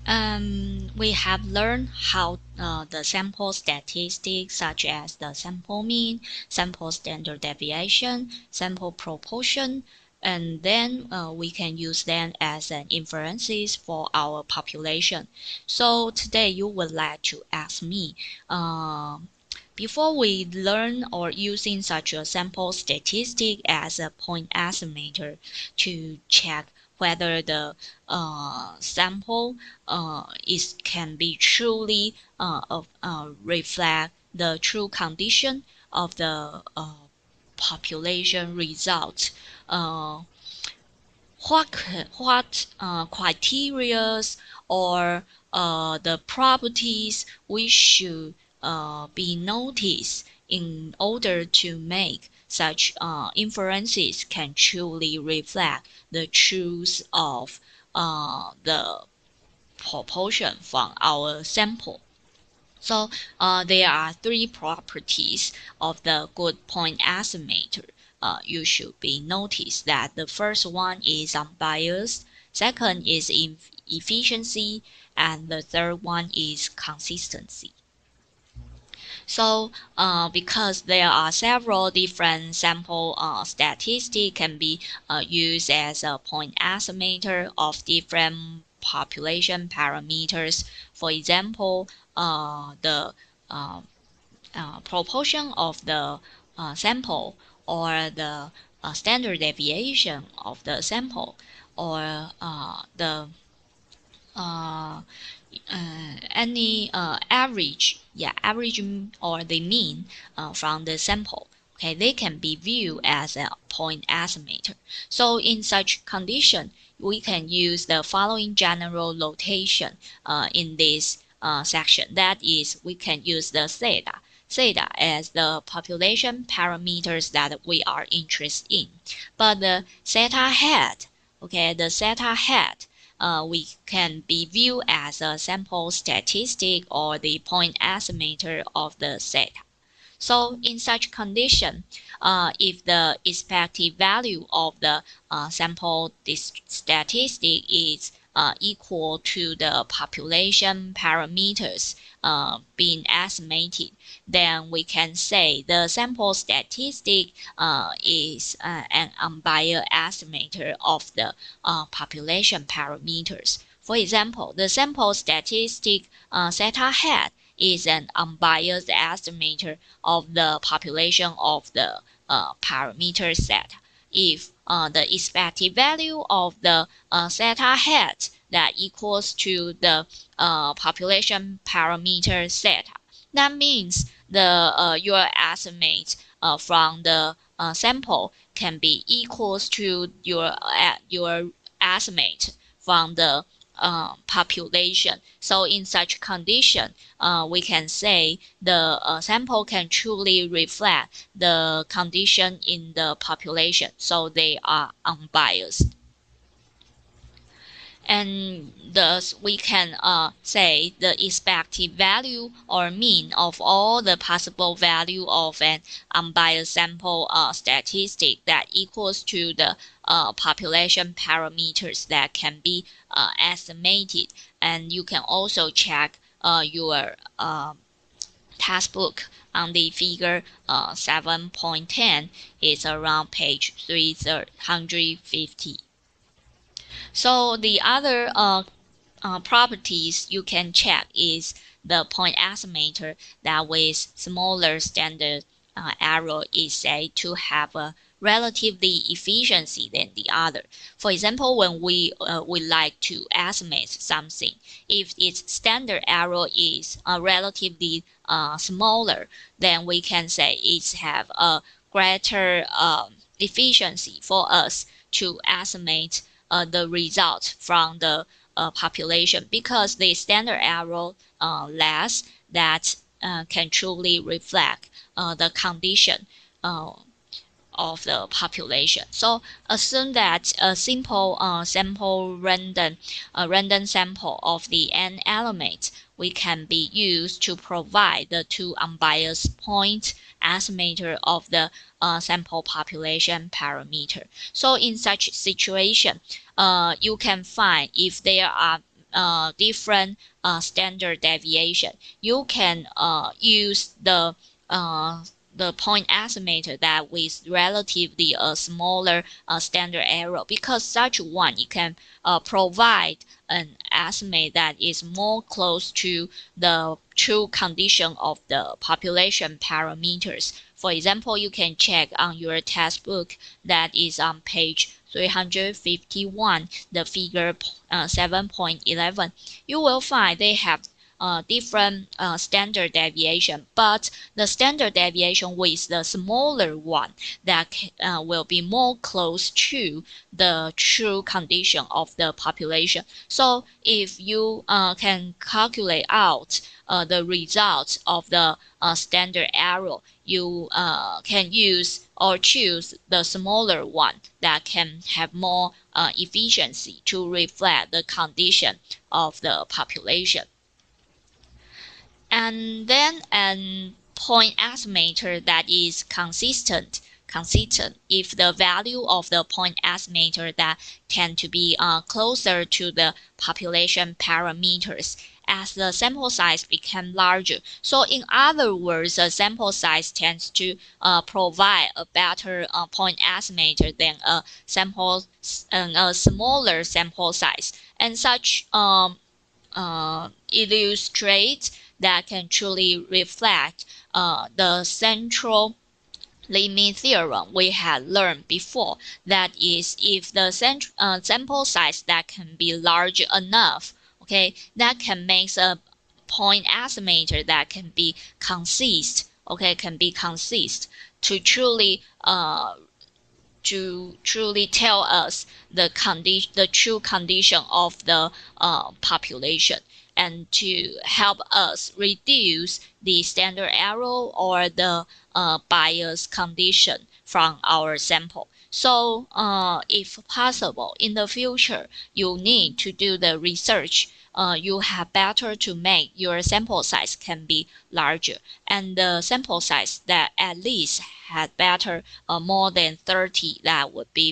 We have learned how the sample statistics such as the sample mean, sample standard deviation, sample proportion, and then we can use them as an inferences for our population. So today you would like to ask me, uh, before we learn or using such a sample statistic as a point estimator to check whether the sample is can be truly reflect the true condition of the population results. Uh, what criterias or the properties we should be noticed in order to make such inferences can truly reflect the truth of the proportion from our sample. So there are three properties of the good point estimator. You should be noticed that the first one is unbiased, second is efficiency, and the third one is consistency. So, because there are several different sample statistics can be used as a point estimator of different population parameters. For example, the uh, proportion of the sample or the standard deviation of the sample or the uh, any average or the mean from the sample. Okay, they can be viewed as a point estimator. So in such condition, we can use the following general notation in this section. That is, we can use the theta as the population parameters that we are interested in. But the theta hat, okay, the theta hat we can be viewed as a sample statistic or the point estimator of the theta. So in such condition, if the expected value of the sample statistic is equal to the population parameters being estimated, then we can say the sample statistic is an unbiased estimator of the population parameters. For example, the sample statistic theta hat is an unbiased estimator of the population of the parameter set. If the expected value of the theta hat that equals to the population parameter theta, that means the your estimate from the sample can be equals to your estimate from the population. So in such condition, we can say the sample can truly reflect the condition in the population. So they are unbiased. And thus we can say the expected value or mean of all the possible value of an unbiased sample statistic that equals to the population parameters that can be estimated. And you can also check your textbook on the figure 7.10. It's around page 350. So the other properties you can check is the point estimator that with smaller standard error is said to have a relatively efficiency than the other. For example, when we would like to estimate something, if its standard error is relatively smaller, then we can say it have a greater efficiency for us to estimate the result from the population because the standard error less that can truly reflect the condition of the population. So assume that a simple sample random sample of the n elements we can be used to provide the two unbiased point estimator of the sample population parameter. So in such situation, you can find if there are different standard deviation. You can use the point estimator that with relatively a smaller standard error, because such one it can provide an estimate that is more close to the true condition of the population parameters. For example, you can check on your textbook that is on page 351, the figure 7.11. You will find they have different standard deviation, but the standard deviation with the smaller one that will be more close to the true condition of the population. So if you can calculate out the results of the standard error, you can use or choose the smaller one that can have more efficiency to reflect the condition of the population. And then an point estimator that is consistent if the value of the point estimator that tend to be closer to the population parameters as the sample size become larger. So in other words, the sample size tends to provide a better point estimator than a smaller sample size, and such illustrate that can truly reflect the central limit theorem we had learned before. That is, if the sample size that can be large enough, okay, that can make a point estimator that can be consist, okay, can be consist to truly tell us the true condition of the population, and to help us reduce the standard error or the bias condition from our sample. So if possible, in the future, you need to do the research. You have better to make your sample size can be larger, and the sample size that at least had better more than 30, that would be